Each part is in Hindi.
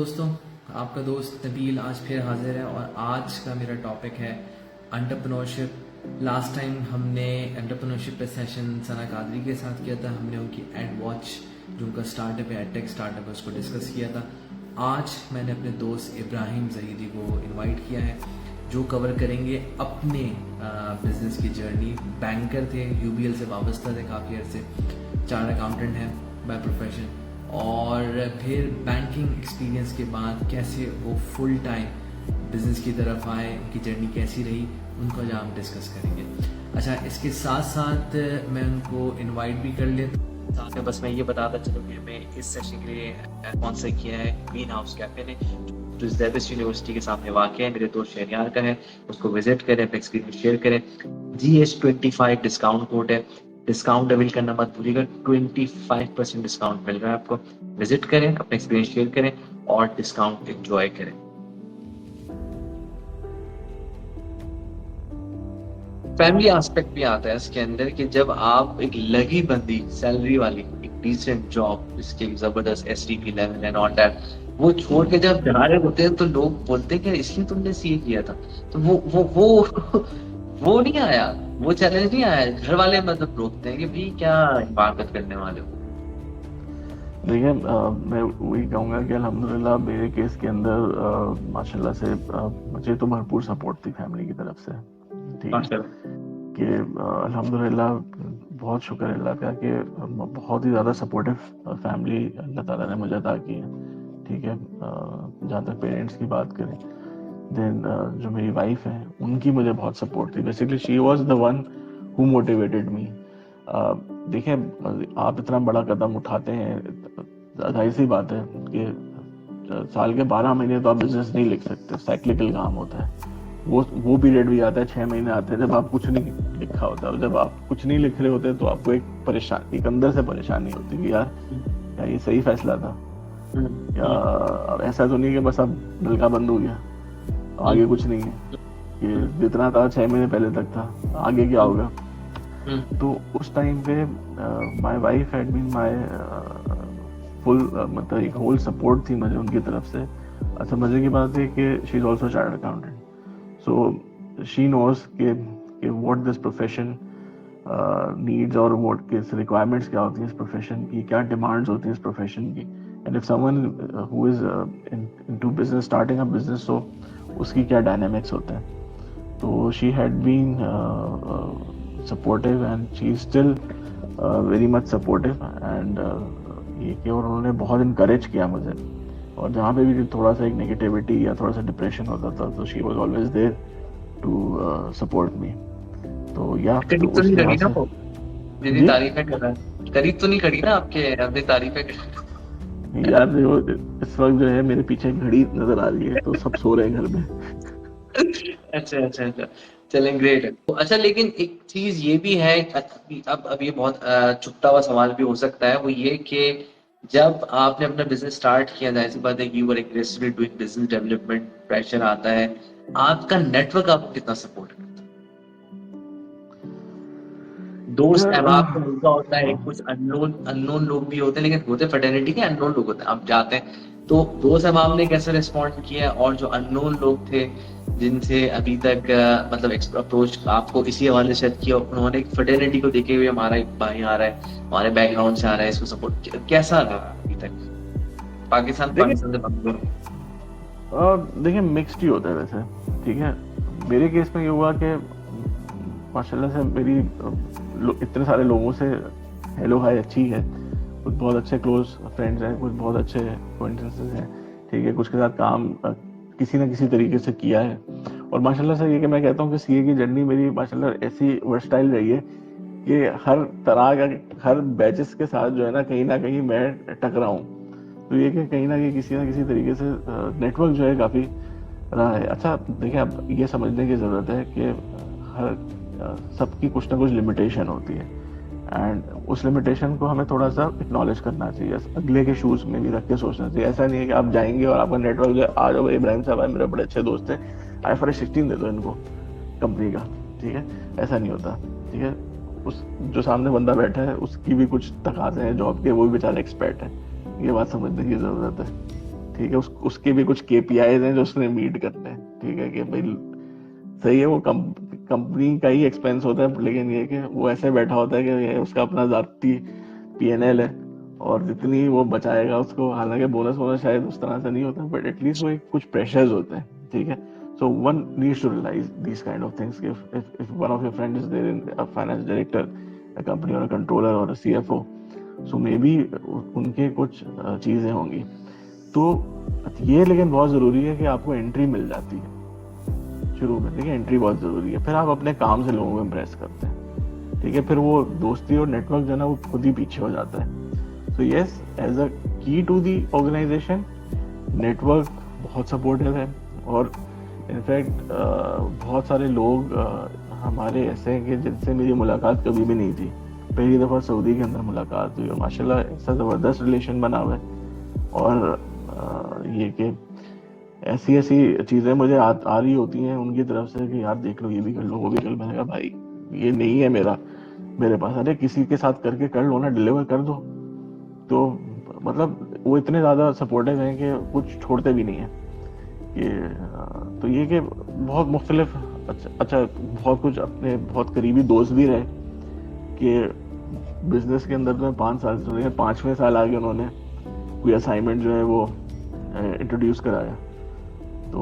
दोस्तों, आपका दोस्त नबील आज फिर हाजिर है और आज का मेरा टॉपिक है एंटरप्रेन्योरशिप। लास्ट टाइम हमने एंटरप्रेन्योरशिप पे सेशन सना कादरी के साथ किया था। हमने उनकी एड वॉच जो उनका स्टार्टअप है, एडटेक स्टार्टअप है, उसको डिस्कस किया था। आज मैंने अपने दोस्त इब्राहिम ज़हीदी को इनवाइट किया है जो कवर करेंगे अपने बिजनेस की जर्नी। बैंकर थे, यूबीएल से वाबस्ता थे काफ़ी अर्से, चार्टर्ड अकाउंटेंट हैं बाय प्रोफेशन, और फिर बैंकिंग एक्सपीरियंस के बाद कैसे वो फुल टाइम बिजनेस की तरफ आए, उनकी जर्नी कैसी रही, उनको आज हम डिस्कस करेंगे। अच्छा, इसके साथ साथ मैं उनको इनवाइट भी कर लेता हूँ। बस मैं ये बताता चलूँ कि मैं इस सेशन के लिए स्पॉन्सर किया है ग्रीन हाउस कैफे ने, जो ज़ेबिस यूनिवर्सिटी के सामने वाक़ है। मेरे दोस्त शहरियार का है, उसको विजिट करें, अपना एक्सपीरियंस शेयर करें। GH25 डिस्काउंट कोड है, डिस्काउंट अवेल करना मत भूलिएगा। 25% डिस्काउंट मिल रहा है आपको। विजिट करें, अपना एक्सपीरियंस शेयर करें और डिस्काउंट एंजॉय करें। फैमिली एस्पेक्ट भी आता है इसके अंदर कि जब आप एक लगी बंदी सैलरी वाली एक डिसेंट जॉब जिसके जबरदस्त STP level and all that वो छोड़ के जब जा रहे होते हैं तो लोग बोलते हैं कि इसलिए तुमने सीए किया था। तो वो नहीं आया, वो चैलेंज नहीं आया। घर वाले मतलब रोकते हैं कि भाई क्या हिमाकत करने वाले हो। देखिए, मैं वही कहूँगा कि अल्हम्दुलिल्लाह मेरे केस के अंदर माशाल्लाह से मुझे तो भरपूर सपोर्ट थी फैमिली की तरफ से। ठीक है कि अल्हम्दुलिल्लाह बहुत शुक्र है अल्लाह का कि बहुत ही ज़्यादा सपोर्टिव फैमिली अल्लाह ताला ने मुझे अता की है। ठीक है, जहाँ तक पेरेंट्स की बात करें, देन जो मेरी वाइफ है उनकी मुझे बहुत सपोर्ट थी। Basically she was the one who motivated me. देखिए, आप इतना बड़ा कदम उठाते हैं, जाहिर सी बात है कि साल के 12 महीने तो आप बिजनेस नहीं लिख सकते, साइक्लिकल काम होता है। वो पीरियड भी आता है, 6 महीने आते हैं जब आप कुछ नहीं लिखा होता है। जब आप कुछ नहीं लिख रहे होते तो आपको एक अंदर से परेशानी होती है कि यार क्या ये सही फैसला था, या ऐसा तो नहीं कि बस अब नलका बंद हो गया, आगे कुछ नहीं है, कि जितना था 6 महीने पहले तक था, आगे क्या होगा। तो उस टाइम पे my wife had been my full, मतलब एक होल सपोर्ट थी मुझे उनकी तरफ से। अच्छा, मजे की बात है कि she is also chartered accountant, so she knows कि व्हाट दिस प्रोफेशन नीड्स और व्हाट किस रिक्वायरमेंट्स क्या होती हैं इस प्रोफेशन की, क्या डिमांड्स होती हैं इस प्रोफेशन की। And if someone who is into business, starting a business, तो उसकी क्या डायनामिक्स होते हैं। तो she had been supportive and she is still very much supportive and ये कि और उन्होंने बहुत इनकरेज किया मुझे। और जहाँ पे भी थोड़ा सा एक नेगेटिविटी या थोड़ा सा डिप्रेशन होता था तो she was always there to support me. तो या करीब तो नहीं करी ना वो, मेरी तारीफें कर रहा है। करीब तो नहीं करी ना आपके, अपनी तारीफें कर। यार देखो, इस वक्त जो है मेरे पीछे घड़ी नजर आ रही है तो सब सो रहे हैं घर में। अच्छा, चलें, ग्रेट है। तो अच्छा, लेकिन एक चीज ये भी है, अब ये बहुत छुपता हुआ सवाल भी हो सकता है, वो ये कि जब आपने अपना बिजनेस स्टार्ट किया, जाहिर सी बात है कि you were aggressively doing business development, pressure आता है। आपका नेटवर्क आपको कितना सपोर्ट करता है? दोस्त अहबाब तो उनका होता है, कुछ अननोन लोग भी होते हैं, लेकिन होते फैटर्निटी के अननोन लोग होते हैं। आप जाते हैं तो दोस्त अहबाब ने कैसे रिस्पॉन्ड किया, और जो अननोन लोग थे जिनसे अभी तक मतलब अप्रोच आपको इसी हवाले से किया, उन्होंने फैटर्निटी को देखे हुए हमारा एक भाई आ रहा है, हमारे बैकग्राउंड से आ रहा है, इसको सपोर्ट कैसा रहा अभी तक पाकिस्तान से बंगलोर? देखिए, मिक्स्ड ही होता है वैसे। ठीक है, मेरे केस में ये हुआ कि माशाल्लाह से मेरी इतने सारे लोगों से हेलो हाय अच्छी है। कुछ बहुत अच्छे क्लोज फ्रेंड्स हैं, कुछ बहुत अच्छे कोइंसिडेंसेस हैं। ठीक है, कुछ के साथ काम किसी ना किसी तरीके से किया है। और माशाल्लाह से ये कि मैं कहता हूँ कि सीए की जर्नी मेरी माशाल्लाह ऐसी वर्सटाइल रही है कि हर तरह का, हर बैचेस के साथ जो है ना कहीं मैं टकरा हूँ। तो ये कि कहीं ना कहीं किसी ना किसी तरीके से नेटवर्क जो है काफ़ी रहा है। अच्छा देखिए, अब ये समझने की ज़रूरत है कि हर सबकी कुछ ना कुछ लिमिटेशन होती है, एंड उस लिमिटेशन को हमें थोड़ा सा एक्नॉलेज करना चाहिए, अगले के शूज में भी रख के सोचना चाहिए। ऐसा नहीं है कि आप जाएंगे और आपका नेटवर्क जो आ जाओ, इब्राहिम साहब है मेरे बड़े अच्छे दोस्त हैं, IFRS 16 दे दो इनको कंपनी का। ठीक है, ऐसा नहीं होता। ठीक है, उस जो सामने बंदा बैठा है उसकी भी कुछ तकाजे हैं जॉब के, वो भी बेचारा एक्सपर्ट है। ये बात समझने की जरूरत है। ठीक है, उसके भी कुछ केपीआईज हैं जो उसने मीट करने हैं, ठीक है, कि भाई सही है वो कंपनी का ही एक्सपेंस होता है, लेकिन ये कि वो ऐसे बैठा होता है कि ये उसका अपना जाती पीएनएल है और जितनी वो बचाएगा उसको, हालांकि बोनस वोनस शायद उस तरह से नहीं होता, बट एटलीस्ट वो कुछ प्रेशर्स होते हैं, ठीक है. So one needs to realize these kind of things. If one of your friends is there in a finance director, a company or a controller or a CFO, so maybe उनके कुछ चीजें होंगी. तो ये लेकिन बहुत जरूरी है कि आपको एंट्री मिल जाती है शुरू में. देखिए एंट्री बहुत जरूरी है, फिर आप अपने काम से लोगों को इम्प्रेस करते हैं, ठीक है, फिर वो दोस्ती और नेटवर्क जो है ना वो खुद ही पीछे हो जाता है. सो यस, एज अ की टू दी ऑर्गेनाइजेशन, नेटवर्क बहुत सपोर्टिव है. और इनफैक्ट बहुत सारे लोग हमारे ऐसे हैं कि जिनसे मेरी मुलाकात कभी भी नहीं थी, पहली दफ़ा सऊदी के अंदर मुलाकात हुई और माशाल्लाह ऐसा ज़बरदस्त रिलेशन बना हुआ है. और ये कि ऐसी ऐसी चीज़ें मुझे आ रही होती हैं उनकी तरफ से कि यार देख लो, ये भी कर लो, वो भी कर लो. मैंने कहा भाई ये नहीं है मेरे पास. अरे किसी के साथ करके कर लो ना, डिलीवर कर दो. तो मतलब वो इतने ज़्यादा सपोर्टिव हैं कि कुछ छोड़ते भी नहीं है. कि तो ये कि बहुत मुख्तलिफ, अच्छा बहुत कुछ अपने बहुत करीबी दोस्त भी रहे कि बिजनेस के अंदर तो 5 साल से रहे, 5वें साल आगे उन्होंने कोई असाइनमेंट जो है वो इंट्रोड्यूस कराया. तो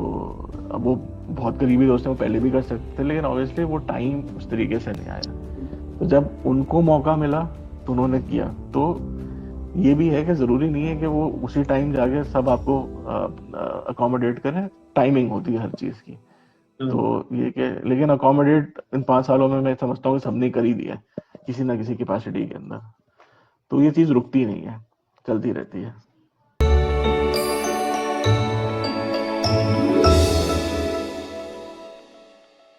अब वो बहुत करीबी दोस्त हैं, वो पहले भी कर सकते थे, लेकिन ऑब्वियसली वो टाइम उस तरीके से नहीं आया. तो जब उनको मौका मिला तो उन्होंने किया. तो ये भी है कि जरूरी नहीं है कि वो उसी टाइम जाके सब आपको अकोमोडेट करें. टाइमिंग होती है हर चीज की. तो ये कि लेकिन अकोमोडेट इन 5 सालों में मैं समझता हूँ कि सबने कर ही दिया किसी ना किसी कैपेसिटी के अंदर. तो ये चीज रुकती नहीं है, चलती रहती है.